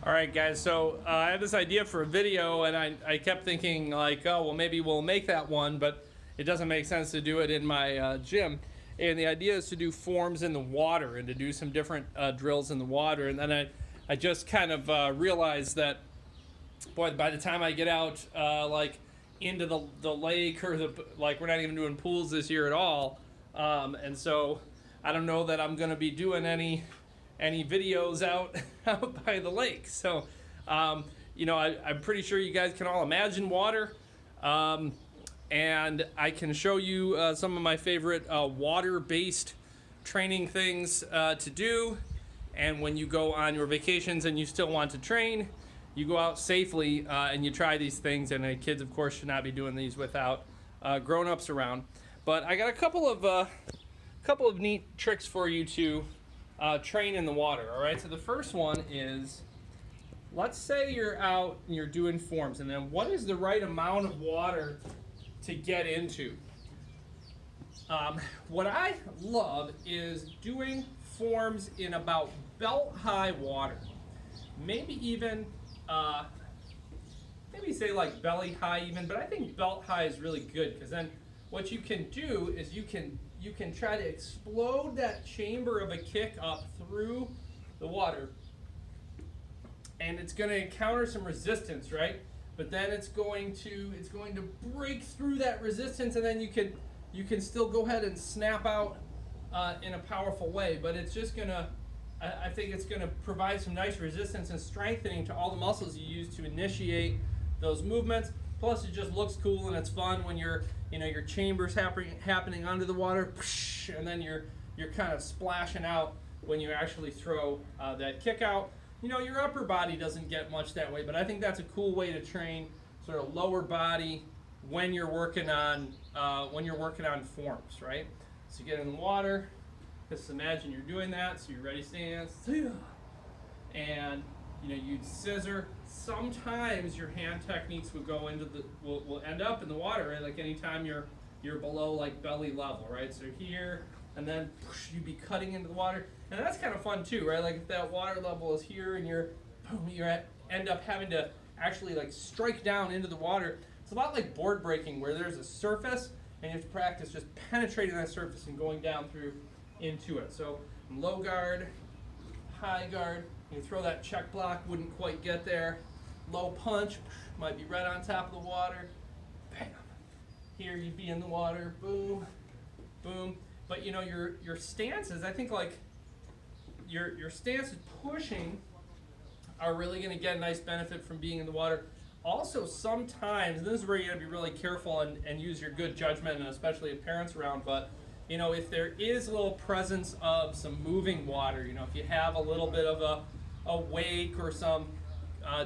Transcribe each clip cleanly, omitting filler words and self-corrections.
All right, guys. So I had this idea for a video, and I kept thinking like, oh, well, maybe we'll make that one, but it doesn't make sense to do it in my gym. And the idea is to do forms in the water and to do some different drills in the water. And then I just kind of realized that, boy, by the time I get out like into the lake or like we're not even doing pools this year at all, and so I don't know that I'm going to be doing any videos out out by the lake. So, I'm pretty sure you guys can all imagine water, and I can show you some of my favorite water-based training things to do. And when you go on your vacations and you still want to train, you go out safely and you try these things. And kids, of course, should not be doing these without grown-ups around. But I got a couple of neat tricks for you to train in the water. All right, so the first one is, let's say you're out and you're doing forms, and then what is the right amount of water to get into? What I love is doing forms in about belt high water, maybe even maybe say like belly high even, but I think belt high is really good, because then what you can do is you can try to explode that chamber of a kick up through the water, and it's going to encounter some resistance, right? But then it's going to break through that resistance, and then you can still go ahead and snap out in a powerful way. But it's just gonna, I think it's gonna provide some nice resistance and strengthening to all the muscles you use to initiate those movements. Plus, it just looks cool and it's fun when your chamber's happening under the water, and then you're kind of splashing out when you actually throw that kick out. Your upper body doesn't get much that way, but I think that's a cool way to train sort of lower body when you're working on forms, right? So you get in the water, just imagine you're doing that. So you're ready, stance, and you'd scissor. Sometimes your hand techniques will go into will end up in the water, right? Like anytime you're below like belly level, right? So here, and then you'd be cutting into the water, and that's kind of fun too, right? Like if that water level is here and you end up having to actually like strike down into the water. It's a lot like board breaking, where there's a surface and you have to practice just penetrating that surface and going down through into it. So low guard, high guard, you throw that check block, wouldn't quite get there. Low punch, might be right on top of the water. Bam. Here you'd be in the water, boom, boom. But your stances, I think like your stances pushing are really going to get a nice benefit from being in the water. Also, sometimes, and this is where you got to be really careful and use your good judgment, and especially if parents around, but if there is a little presence of some moving water, if you have a little bit of a wake or some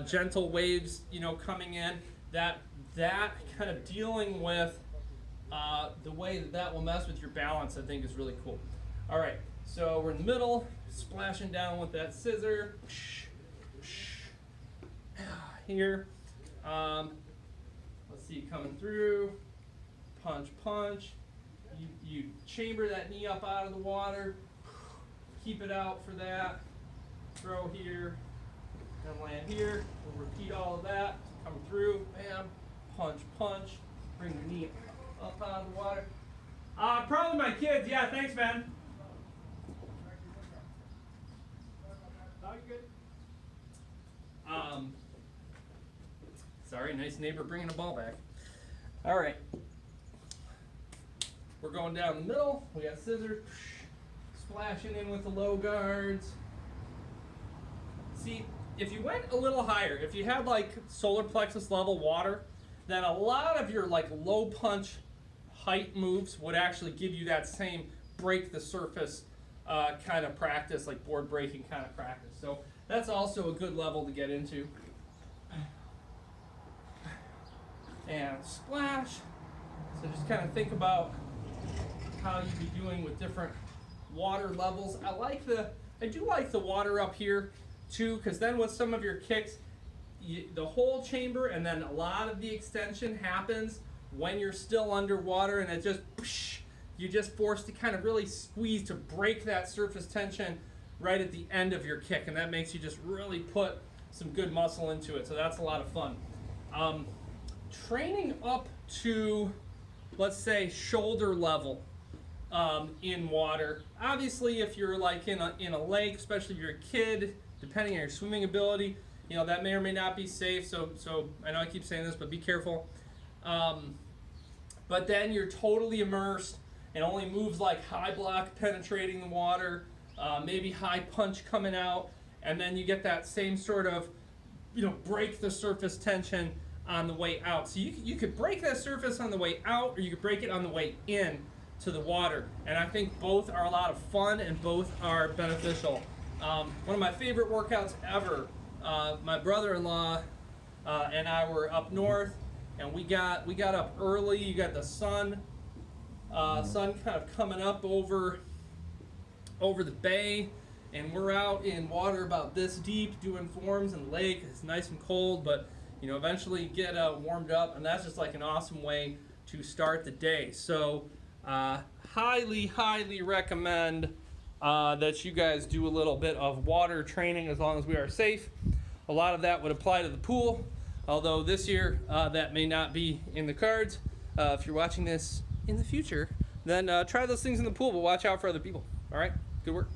gentle waves, coming in, that kind of dealing with the way that will mess with your balance, I think is really cool. All right, so we're in the middle, splashing down with that scissor. Here, let's see, coming through, punch, punch. You chamber that knee up out of the water, keep it out for that, throw here, and land here. We'll repeat all of that, come through, bam, punch, punch, bring your knee up out of the water. Probably my kids, yeah, thanks, man. Oh, you're good. Sorry, nice neighbor bringing a ball back. All right. We're going down the middle. We got scissors, splashing in with the low guards. See, if you went a little higher, if you had like solar plexus level water, then a lot of your like low punch height moves would actually give you that same break the surface kind of practice, like board breaking kind of practice. So that's also a good level to get into. And splash. So just kind of think about how you'd be doing with different water levels. I do like the water up here too, because then with some of your kicks, the whole chamber and then a lot of the extension happens when you're still underwater, and it just you're just forced to kind of really squeeze to break that surface tension right at the end of your kick, and that makes you just really put some good muscle into it. So that's a lot of fun. Training up to, let's say, shoulder level in water. Obviously, if you're like in a lake, especially if you're a kid, depending on your swimming ability, you know, that may or may not be safe. So I know I keep saying this, but be careful. But then you're totally immersed and only moves like high block penetrating the water, maybe high punch coming out, and then you get that same sort of, you know, break the surface tension on the way out. So you could break that surface on the way out, or you could break it on the way in to the water. And I think both are a lot of fun and both are beneficial. One of my favorite workouts ever, my brother-in-law and I were up north, and we got up early. You got the sun kind of coming up over the bay, and we're out in water about this deep doing forms in the lake. It's nice and cold, but you know, eventually get warmed up, and that's just like an awesome way to start the day. So highly recommend that you guys do a little bit of water training as long as we are safe. A lot of that would apply to the pool, although this year that may not be in the cards. If you're watching this in the future, then try those things in the pool, but watch out for other people. All right, good work.